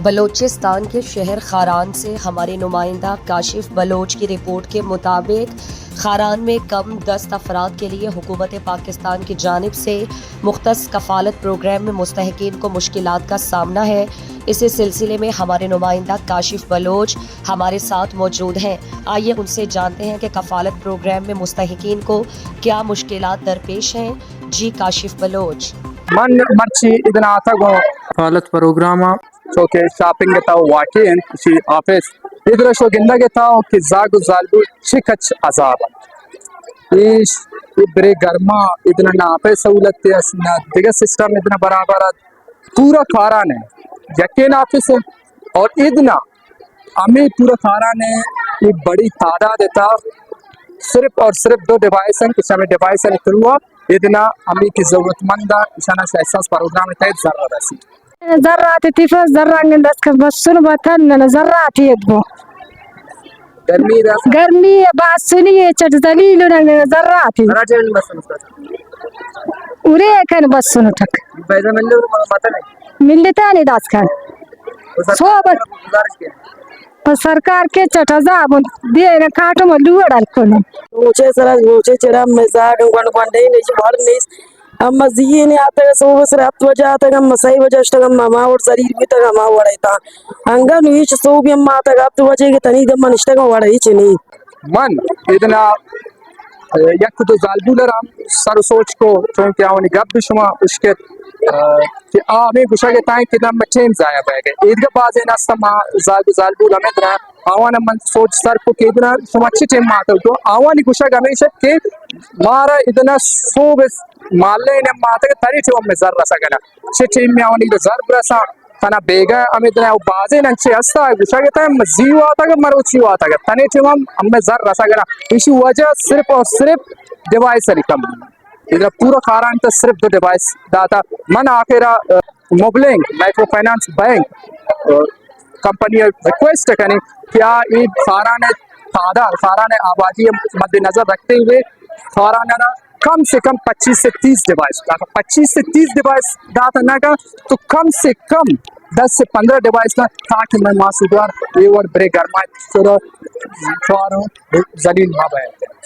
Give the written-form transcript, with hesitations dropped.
بلوچستان کے شہر خاران سے ہمارے نمائندہ کاشف بلوچ کی رپورٹ کے مطابق خاران میں کم دست افراد کے لیے حکومت پاکستان کی جانب سے مختص کفالت پروگرام میں مستحقین کو مشکلات کا سامنا ہے۔ اسی سلسلے میں ہمارے نمائندہ کاشف بلوچ ہمارے ساتھ موجود ہیں۔ آئیے ان سے جانتے ہیں کہ کفالت پروگرام میں مستحقین کو کیا مشکلات درپیش ہیں۔ جی کاشف بلوچ من مرچی ادنا آتا گو کفالت پروگرام چو کہ شاپنگ تاو واقعی شی آفیس ادھر شو گندگ تاو کہ زاگ و زالبو چکچ عذاب ایش برے گرما ادنا نا آفیس سہولت تیس نا دیگر سسٹم ادنا برابر پورا کھاران ہے یقین آفیس ہے اور ادنا ہمیں پورا کھاران ہے یہ بڑی تعداد تا صرف اور صرف 2 ڈیوائس ہیں کچھ ہمیں ڈیوائس ہیں کروا ادنا ہمیں کی ضرورت مند اشانہ سے احساس پروگرام تحت ضرورت رسی ذرات تیفاس ذرانگن دست کر بس سن باتن ذرات یدبو گرمی رسا گرمی بات سنیے چٹ دلیل نگن ذرات راجل بس مستر اورے کن بس سن تک پیدا ملے ماتا نہیں ملتا نہیں داس کن صحبت گزارش کیا سرکار کے چٹ عذاب دے کاٹو ملو ڈال مجھے سر مجھے چرا مزاج گن گنڈے نہیں بھر نہیں اما زینے آتا ہے سو سر اب وجہ آتا ہے اما صحیح وجہ اشتغ ماما اور زریر بھی تک اما وڑا تا انگا نویچ سو بھی اما آتا ہے اب وجہ کے تنی دم اشتغ وڑا ہی چنی من ادنا یک تو زالبو لرام سر سوچ کو چونکہ آونی گب بھی شما اشکت کہ آمی گوشا کے تائیں کدام بچین ضائع بہ گئے ایدگا بازے ناستا ما زالبو لمد رہا آوانا من سوچ سر کو کہ ادنا شما اچھی ٹیم ماتا تو آوانی گوشا گمیشت کہ مارا ادنا سو بس مالے انہیں ماتا کہ تری ٹیم میں زر رسا گنا چھ ٹیم میں آوانی زر رسا تنا بیگا ہمیں ادنا بازے ننچے ہستا ہے گوشا کے تائیں مزیو آتا گا مروچیو آتا گا تنی ٹیم ہمیں زر رسا گنا اسی وجہ صرف اور صرف ڈیوائس ریکم ادھر پورا کھاران تا صرف 2 ڈیوائس داتا من آخرا موبلنگ micro finance bank company request کریں کیا یہ کھاران تعداد کھاران آبادی مد نظر رکھتے ہوئے کھاران کم سے کم 25 سے 30 ڈیوائس 25 سے 30 ڈیوائس داتا نہ کا تو کم سے کم 10 سے 15 ڈیوائس نہ تاکہ میں ماسودار یہ اور برے گرمائے سورا خواروں زلیل ماں بیٹھتے